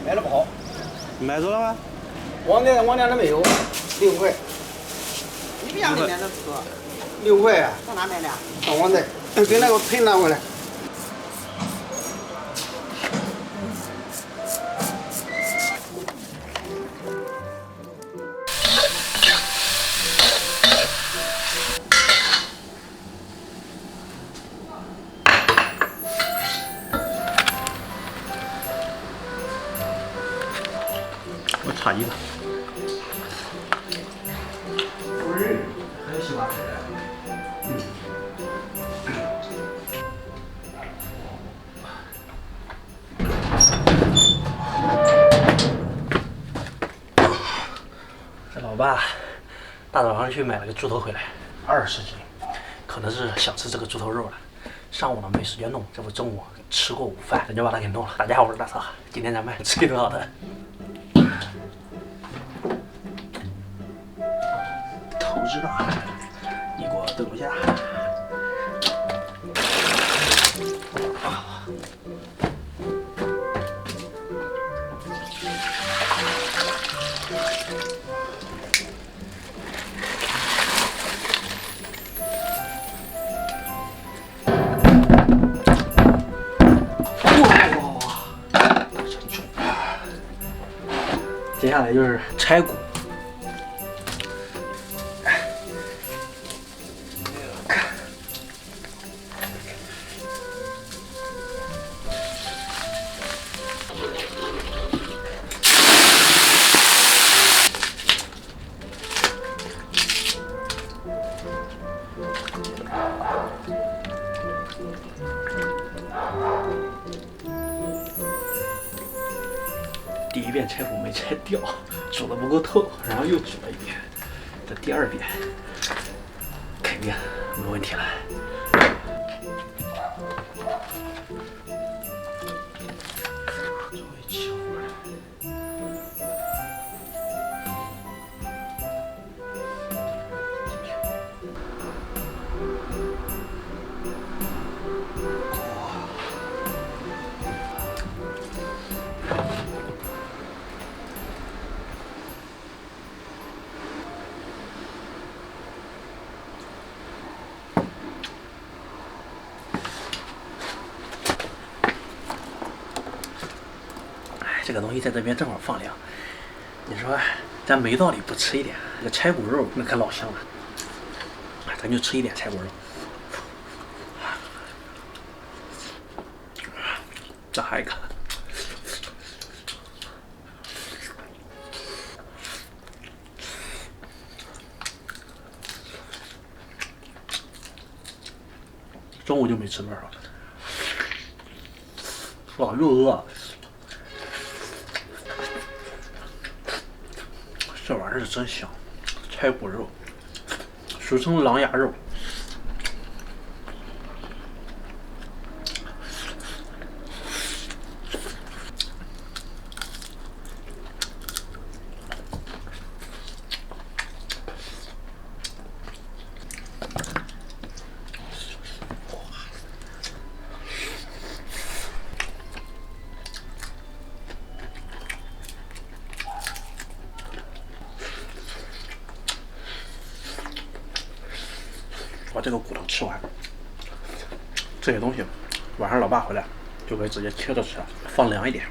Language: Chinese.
卖的不好。卖走了吗？往年的没有，6块。你不让你买的多，6块啊？上哪买的？上网站，给那个盆拿过来。我差一个。还有西瓜。这老爸大早上去买了个猪头回来，20斤，可能是想吃这个猪头肉了。上午呢没时间弄，这不中午吃过午饭，咱就把它给弄了。大家好，我是大曹，今天咱们吃一顿好的。头知道，一锅炖不下。接下来就是拆骨，第一遍拆骨没拆掉，煮的不够透，然后又煮了一遍，这第2遍肯定没问题了。稍微起火了。这个东西在这边正好放凉，你说咱没道理不吃一点。这个柴骨肉那可老香了，咱就吃一点柴骨肉。这还一个，中午就没吃多少，哇，又饿。这玩意儿是真香，柴骨肉，俗称狼牙肉。把这个骨头吃完，这些东西晚上老爸回来就可以直接切着吃了，放凉一点。